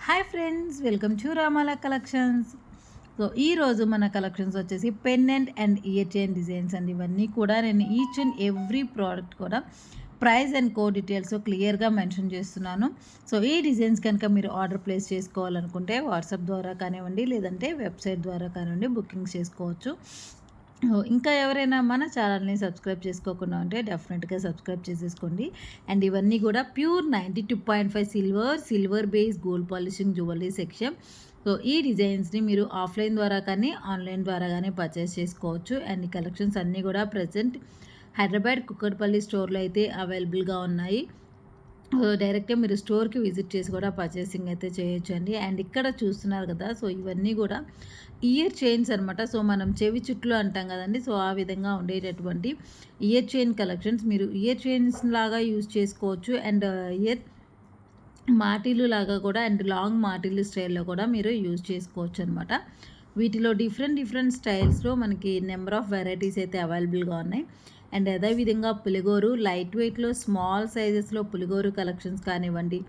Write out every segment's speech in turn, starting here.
Hi friends, welcome to Ramala collections. So ఈరోజు మన collections వచ్చేసి pendant and ear chain designs అండి. ఇవన్నీ కూడా నేను ఈచ్ అండ్ ఎవ్రీ ప్రోడక్ట్ కూడా ప్రైస్ అండ్ కోడ్ డీటెయిల్స్ క్లియర్గా మెన్షన్ చేస్తున్నాను. సో ఈ డిజైన్స్ కనుక మీరు ఆర్డర్ ప్లేస్ చేసుకోవాలనుకుంటే వాట్సాప్ ద్వారా కానివ్వండి, లేదంటే వెబ్సైట్ ద్వారా కానివ్వండి బుకింగ్స్ చేసుకోవచ్చు. ఇంకా ఎవరైనా మన ఛానల్ని సబ్స్క్రైబ్ చేసుకోకుండా ఉంటే డెఫినెట్గా సబ్స్క్రైబ్ చేసేసుకోండి. అండ్ ఇవన్నీ కూడా pure 92.5 silver base gold polishing jewellery section. So ఈ డిజైన్స్ని మీరు ఆఫ్లైన్ ద్వారా కానీ ఆన్లైన్ ద్వారా కానీ పర్చేస్ చేసుకోవచ్చు. అండ్ ఈ కలెక్షన్స్ అన్నీ కూడా ప్రజెంట్ హైదరాబాద్ కుక్కట్పల్లి స్టోర్లో అయితే అవైలబుల్గా ఉన్నాయి. డైరెక్ట్గా మీరు స్టోర్కి విజిట్ చేసి కూడా పర్చేసింగ్ అయితే చేయొచ్చు అండి. అండ్ ఇక్కడ చూస్తున్నారు కదా, సో ఇవన్నీ కూడా ఇయర్ చైన్స్ అనమాట. సో మనం చెవి చుట్లు అంటాం కదండి, సో ఆ విధంగా ఉండేటటువంటి ఇయర్ చైన్ కలెక్షన్స్ మీరు ఇయర్ చైన్స్ లాగా యూజ్ చేసుకోవచ్చు. అండ్ ఇయర్ మాటీలు లాగా కూడా అండ్ లాంగ్ మాటీలు స్టైల్లో కూడా మీరు యూజ్ చేసుకోవచ్చు అనమాట. వీటిలో డిఫరెంట్ స్టైల్స్లో మనకి నెంబర్ ఆఫ్ వెరైటీస్ అయితే అవైలబుల్గా ఉన్నాయి. అండ్ అదేవిధంగా పులిగోరు లైట్ వెయిట్లో స్మాల్ సైజెస్లో పులిగోరు కలెక్షన్స్ కానివ్వండి,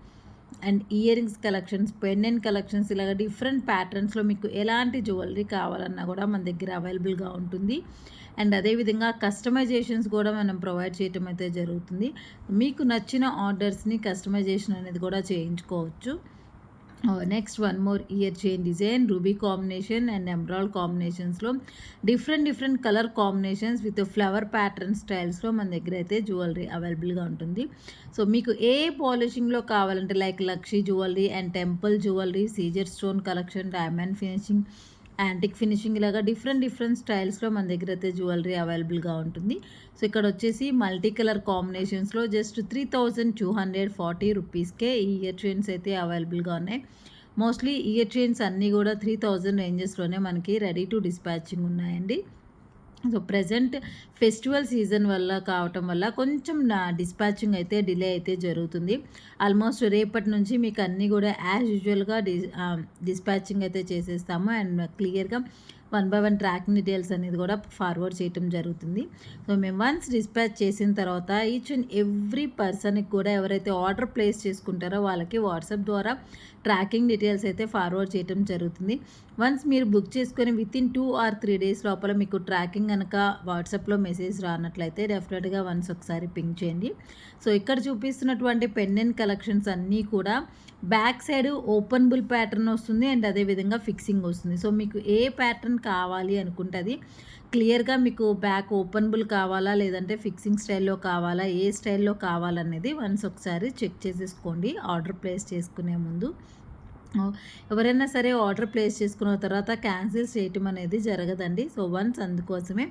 and ear rings collections, pendant collections, ఇలాగ డిఫరెంట్ ప్యాటర్న్స్లో మీకు ఎలాంటి జ్యువెలరీ కావాలన్నా కూడా మన దగ్గర అవైలబుల్గా ఉంటుంది. అండ్ అదేవిధంగా కస్టమైజేషన్స్ కూడా మనం ప్రొవైడ్ చేయటం అయితే జరుగుతుంది. మీకు నచ్చిన ఆర్డర్స్ని కస్టమైజేషన్ అనేది కూడా చేయించుకోవచ్చు. Next one more ear chain design ruby combination and emerald కాంబినేషన్స్లో different colour combinations with flower pattern స్టైల్స్లో మన దగ్గర అయితే జ్యువెలరీ అవైలబుల్గా ఉంటుంది. సో మీకు ఏ పాలిషింగ్లో కావాలంటే like Lakshmi jewellery and temple jewellery, Caesar stone collection, diamond finishing, antique finishing, ఇలాగా డిఫరెంట్ స్టైల్స్లో మన దగ్గర అయితే జ్యువెలరీ అవైలబుల్గా ఉంటుంది. సో ఇక్కడ వచ్చేసి మల్టీ కలర్ కాంబినేషన్స్లో జస్ట్ 3240 రూపీస్కే ఈ ఇయర్ చైన్స్ అయితే అవైలబుల్గా ఉన్నాయి. మోస్ట్లీ ఇయర్ చైన్స్ అన్నీ కూడా 3000 రేంజెస్లోనే మనకి రెడీ టు డిస్పాచింగ్ ఉన్నాయండి. సో ప్రజెంట్ ఫెస్టివల్ సీజన్ వల్ల కావటం వల్ల కొంచెం నా డిస్పాచింగ్ అయితే డిలే అయితే జరుగుతుంది. ఆల్మోస్ట్ రేపటి నుంచి మీకు అన్నీ కూడా యాజ్ యూజువల్గా డిస్పాచింగ్ అయితే చేసేస్తాము. అండ్ క్లియర్గా 1 by 1 ట్రాకింగ్ డీటెయిల్స్ అనేది కూడా ఫార్వర్డ్ చేయటం జరుగుతుంది. సో మేము వన్స్ డిస్పాచ్ చేసిన తర్వాత ఈచ్ అండ్ ఎవ్రీ పర్సన్కి కూడా ఎవరైతే ఆర్డర్ ప్లేస్ చేసుకుంటారో వాళ్ళకి వాట్సాప్ ద్వారా ట్రాకింగ్ డీటెయిల్స్ అయితే ఫార్వర్డ్ చేయటం జరుగుతుంది. వన్స్ మీరు బుక్ చేసుకొని వితిన్ 2 or 3 days లోపల మీకు ట్రాకింగ్ కనుక వాట్సాప్లో మెసేజ్ రానట్లయితే డెఫినెట్గా వన్స్ ఒకసారి పింక్ చేయండి. సో ఇక్కడ చూపిస్తున్నటువంటి పెండెంట్ కలెక్షన్స్ అన్నీ కూడా బ్యాక్ సైడ్ ఓపెనబుల్ ప్యాటర్న్ వస్తుంది అండ్ అదేవిధంగా ఫిక్సింగ్ వస్తుంది. సో మీకు ఏ ప్యాటర్న్ కావాలి అనుకుంటే అది క్లియర్గా మీకు బ్యాక్ ఓపెనబుల్ కావాలా లేదంటే ఫిక్సింగ్ స్టైల్లో కావాలా, ఏ స్టైల్లో కావాలనేది వన్స్ ఒకసారి చెక్ చేసేసుకోండి ఆర్డర్ ప్లేస్ చేసుకునే ముందు. ఎవరైనా సరే ఆర్డర్ ప్లేస్ చేసుకున్న తర్వాత క్యాన్సిల్ చేయటం అనేది జరగదండి. సో వన్స్ అందుకోసమే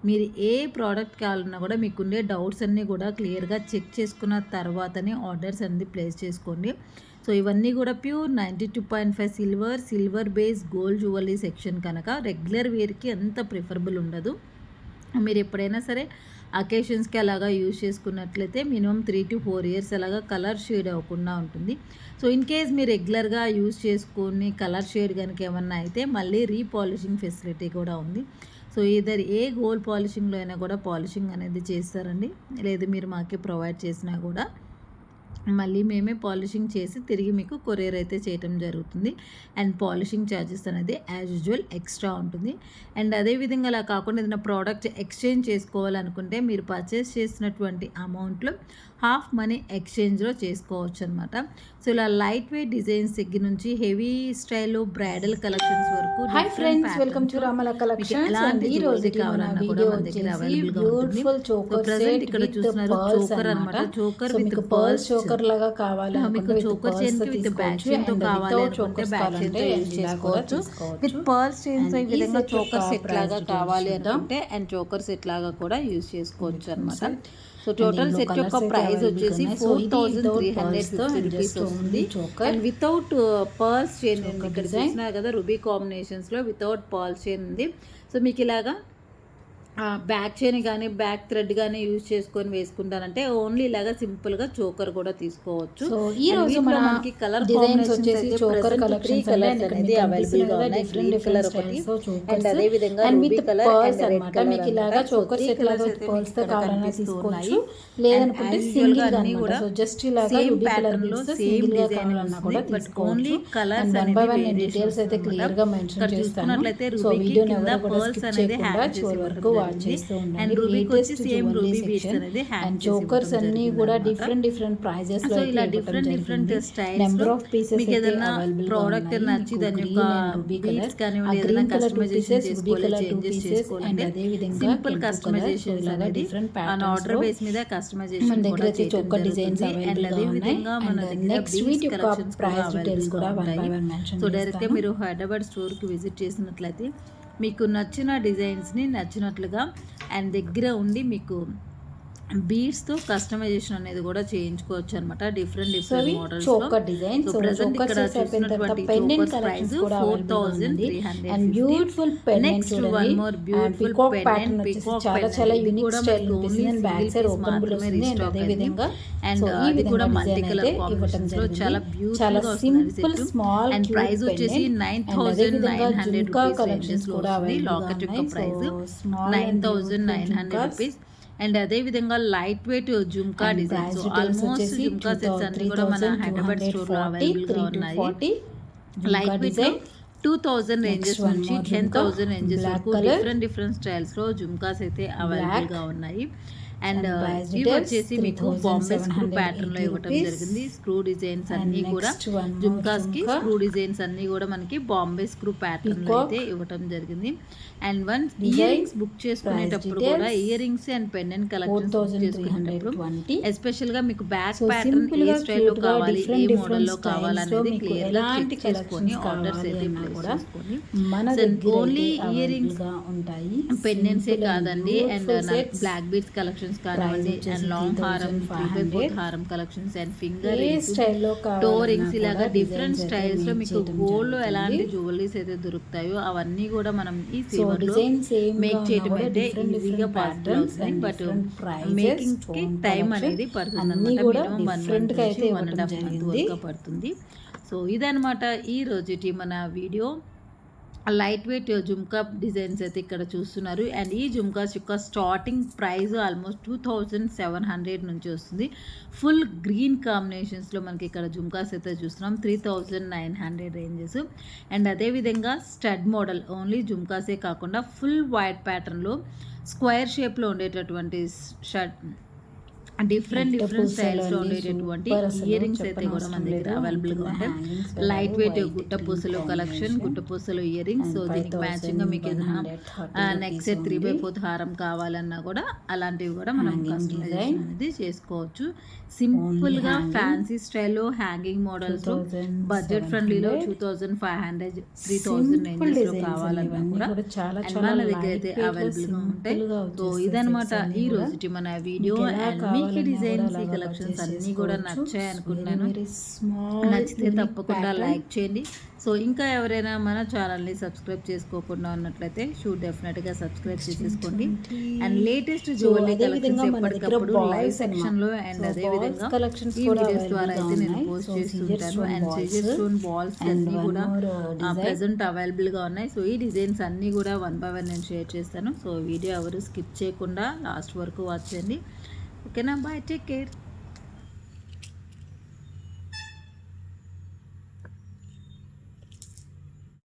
మీరు ఏ ప్రోడక్ట్ కావాలన్నా కూడా మీకుండే డౌట్స్ అన్నీ కూడా క్లియర్గా చెక్ చేసుకున్న తర్వాతనే ఆర్డర్స్ అనేది ప్లేస్ చేసుకోండి. సో ఇవన్నీ కూడా pure 92.5 silver base gold jewellery section కనుక రెగ్యులర్ వేర్కి అంత ప్రిఫరబుల్ ఉండదు. మీరు ఎప్పుడైనా సరే అకేషన్స్కి అలాగా యూజ్ చేసుకున్నట్లయితే మినిమం 3 to 4 years అలాగా కలర్ షేడ్ అవ్వకుండా ఉంటుంది. సో ఇన్ కేస్ మీరు రెగ్యులర్గా యూజ్ చేసుకుని కలర్ షేడ్ కనుక ఏమన్నా అయితే మళ్ళీ రీపాలిషింగ్ ఫెసిలిటీ కూడా ఉంది. సో ఏ గోల్డ్ పాలిషింగ్లో అయినా కూడా పాలిషింగ్ అనేది చేస్తారండి. లేదు మీరు మాకే ప్రొవైడ్ చేసినా కూడా మళ్ళీ మేమే పాలిషింగ్ చేసి తిరిగి మీకు కొరియర్ అయితే చేయటం జరుగుతుంది. అండ్ పాలిషింగ్ ఛార్జెస్ అనేది యాజ్ యూజువల్ ఎక్స్ట్రా ఉంటుంది. అండ్ అదేవిధంగా అలా కాకుండా ఏదైనా ప్రోడక్ట్ ఎక్స్చేంజ్ చేసుకోవాలనుకుంటే మీరు పర్చేస్ చేసినటువంటి అమౌంట్లో హాఫ్ మనీ ఎక్స్చేంజ్లో చేసుకోవచ్చు అనమాట. సో ఇలా లైట్ వెయిట్ డిజైన్స్ దగ్గర నుంచి హెవీ స్టైల్లో బ్రైడల్ కలెక్షన్స్ వరకు hi friends, welcome to Ramala collections. ఎలాంటి జ్యువెలరీ కావాలన్నా కూడా మన దగ్గర అవైలబుల్గా ఉంటుంది. సో ప్రెజెంట్ ఇక్కడ చూస్తున్నారు చోకర్ అనమాట. చోకర్ విత్ పర్ల్స్ చోకర్ లాగా కావాలి మీకు చోకర్ చైన్ కి విత్ బ్యాక్ చైన్ తో కావాలి అనుకుంటే బ్యాక్ చైన్ తో యూజ్ చేసుకోవచ్చు. విత్ పర్ల్స్ చైన్స్ ఈ విధంగా చోకర్ సెట్ లాగా కావాలి అనుకుంటే అండ్ చోకర్ సెట్ లాగా కూడా యూజ్ చేసుకోవచ్చు అనమాట. సో టోటల్ సెట్ యొక్క ప్రైస్ వచ్చేసి 4350 రూపీస్ వస్తుంది. అండ్ వితౌట్ పర్ల్స్ చైన్ ఇక్కడ చూసినారు కదా రూబీ కాంబినేషన్స్ లో వితౌట్ పర్ల్స్ చైన్ ఉంది. సో మీకు ఇలాగా బ్యాక్ చైన్ కానీ బ్యాక్ థ్రెడ్ కానీ యూజ్ చేసుకొని వేసుకుంటానంటే ఓన్లీ ఇలాగా సింపుల్గా చోకర్ కూడా తీసుకోవచ్చు. సో ఈ And రోజు వీటిలో మన మనకి కలర్ డిజైన్స్ వచ్చేసి వచ్చేసి చోకర్ కలెక్షన్స్ అనేది అవైలబుల్ గా ఉన్నాయి. డిఫరెంట్ కలర్ స్టైల్స్ ఒకటి చోకర్స్ అండ్ అదే విధంగా and ruby with colour pearls and red అన్నమాట. కలర్ మీకు ఇలాగా చోకర్ సెట్ లాగా పర్ల్స్ తో కావాలన్నా తీసుకోవచ్చు, లేదనుకుంటే సింగిల్ గా అన్నమాట. సో జస్ట్ ఇలాగా రూబీ కలర్ బీడ్స్ సింగిల్ గా కావాలన్నా కూడా తీసుకోవచ్చు. And one by one details అయితే క్లియర్ గా మెన్షన్ చేస్తాను. సో వీడియోని ఎవరు కూడా స్కిప్ చేయకుండా చివరి వరకు వాచ్ చేస్తూ ఉండండి. Latest jewellery section and chokers అన్ని కూడా డిఫరెంట్ ప్రైజెస్ లో ఇలా different styles number of pieces మీకు ఏదైనా ప్రోడక్ట్ నచ్చి దాని యొక్క బీడ్స్ కానివ్వండి ఏదైనా కస్టమైజేషన్ చేసుకోవాలి, చేంజెస్ చేసుకోవాలంటే సింపుల్ కస్టమైజేషన్ అనేది మన ఆర్డర్ బేస్ మీద కస్టమైజేషన్ కూడా చోకర్ డిజైన్స్ అండ్ అదే విధంగా మన దగ్గర నెక్స్ట్ వీక్ యొక్క ప్రైస్ డీటెయిల్స్ కూడా one by one mention so డైరెక్ట్గా మీరు హైదరాబాద్ స్టోర్కి విజిట్ చేసినట్లయితే మీకు నచ్చిన డిజైన్స్ని నచ్చినట్లుగా అండ్ దగ్గర ఉండి మీకు బీడ్స్తో కస్టమైజేషన్ అనేది కూడా చేయించుకోవచ్చు అనమాట. Different models choker designs. So present ఇక్కడ చూసినటువంటి పెండెంట్ ప్రైస్ కలెక్షన్స్ కూడా 4350 and beautiful pendant next one more beautiful pattern వచ్చేసి చాలా యూనిక్ స్టైల్ ఉంటుంది. అండ్ బ్యాక్ సైడ్ ఓపెనబుల్ వస్తుంది. అండ్ అదే విధంగా అండ్ ఇది కూడా మల్టీ కలర్ కాంబినేషన్స్ లో చాలా బ్యూటిఫుల్ గా సింపుల్ స్మాల్ అండ్ ప్రైస్ వచ్చేసి 9900 రూపీస్ కూడా లాకెట్ యొక్క ప్రైస్ 9900 రూపీస్. అండ్ అదే విధంగా light weight jhumka designs almost jhumka sets అన్ని కూడా మన హైదరాబాద్ స్టోర్ లో అవైలబుల్ గా ఉన్నాయి. లైట్ వెయిట్ 2000 రేంజెస్ నుంచి 10,000 రేంజెస్ వరకు డిఫరెంట్ స్టైల్స్ లో జుమ్కాస్ అయితే అవైలబుల్ గా ఉన్నాయి. అండ్ ఇవి వచ్చేసి మీకు బాంబే స్క్రూ ప్యాటర్న్ లో ఇవ్వటం జరిగింది. స్క్రూ డిజైన్స్ అన్ని కూడా జుమ్కాస్ కి స్క్రూ డిజైన్స్ అన్ని కూడా మనకి బాంబే స్క్రూ ప్యాటర్న్ లో అయితే ఇవ్వటం జరిగింది. And one ear rings book చేసుకునేటప్పుడు కూడా ear rings and pendant collections book చేసుకునేటప్పుడు ఎస్పెషల్ గా మీకు బ్యాక్ ప్యాటర్న్ ఏ స్టైల్ లో కావాలి, ఏ మోడల్ లో కావాలనేది క్లియర్ గా చెక్ చేసుకొని ఆర్డర్స్ అయితే ప్లేస్ చేసుకొని ఓన్లీ ఇయర్ రింగ్స్ పెండెంట్స్ ఏ కాదండి అండ్ బ్లాక్ బీడ్స్ కలెక్షన్స్ కానివ్వండి అండ్ లాంగ్ హారం 3/4 హారం collections and finger toe rings ఇలాగా డిఫరెంట్ స్టైల్స్ లో మీకు గోల్డ్ లో ఎలాంటి జ్యువెలరీస్ అయితే దొరుకుతాయో అవన్నీ కూడా మనం ఈ సేవర్ లో మేక్ చేయడం అయితే ఈజీగా పాసిబుల్ అవుతుంది. బట్ మేకింగ్ కి టైం అనేది పడుతుంది అనమాట. మినిమం 1.5 month వరకు పడుతుంది. సో ఇదనమాట ఈ రోజుటి మన video. Light weight jhumka designs అయితే ఇక్కడ చూస్తున్నారు. అండ్ ఈ జుమ్కాస్ యొక్క స్టార్టింగ్ ప్రైస్ ఆల్మోస్ట్ 2700 నుంచి వస్తుంది. ఫుల్ గ్రీన్ కాంబినేషన్స్లో మనకి ఇక్కడ జుమ్కాస్ అయితే చూస్తున్నాం 3900 రేంజెస్. అండ్ అదేవిధంగా స్టడ్ మోడల్ ఓన్లీ జుమ్కాసే కాకుండా ఫుల్ వైట్ ప్యాటర్న్లో స్క్వేర్ షేప్లో ఉండేటటువంటి డిఫరెంట్ స్టైల్స్ లో ఉండేటటువంటి ఇయర్ రింగ్స్ అయితే కూడా మన దగ్గర అవైలబుల్ గా ఉంటాయి. లైట్ వెయిట్ గుట్ట పూసలు కలెక్షన్, గుట్ట పూసలు ఇయర్ రింగ్స్. సో దీనికి మ్యాచింగ్ గా మీకు ఏదైనా నెక్స్ట్ 3/4 హారం కావాలన్నా కూడా అలాంటివి కూడా మనం కస్టమైజేషన్ అనేది చేసుకోవచ్చు. సింపుల్ గా ఫ్యాన్సీ స్టైల్లో హ్యాంగింగ్ మోడల్స్ లో బడ్జెట్ ఫ్రెండ్లీలో 2500 3000 రేంజెస్ లో కావాలన్నా కూడా మన దగ్గర అయితే అవైలబుల్ గా ఉంటాయి. సో ఇదనమాట ఈ రోజుటి మన వీడియో. అండ్ మీకు డిజైన్స్ ఈ కలెక్షన్స్ అన్నీ కూడా నచ్చాయి అనుకుంటున్నాను. నచ్చితే తప్పకుండా లైక్ చేయండి. సో ఇంకా ఎవరైనా మన ఛానల్ని సబ్స్క్రైబ్ చేసుకోకుండా ఉన్నట్లయితే డెఫినెట్గా సబ్స్క్రైబ్ చేసేసుకోండి. అండ్ లేటెస్ట్ జ్యువెలరీ కలెక్షన్స్ ఎప్పటికప్పుడు లైవ్ సెక్షన్లో అండ్ అదేవిధంగా ఈ వీడియోస్ ద్వారా అయితే నేను పోస్ట్ చేస్తుంటాను. అండ్ సీజర్ స్టోన్ బాల్స్ అన్నీ కూడా ప్రెజెంట్ అవైలబుల్గా ఉన్నాయి. సో ఈ డిజైన్స్ అన్నీ కూడా 1 by 1 నేను షేర్ చేస్తాను. సో వీడియో ఎవరు స్కిప్ చేయకుండా లాస్ట్ వరకు వాచ్ చేయండి. ఓకేనా, బాయ్, టేక్ కేర్.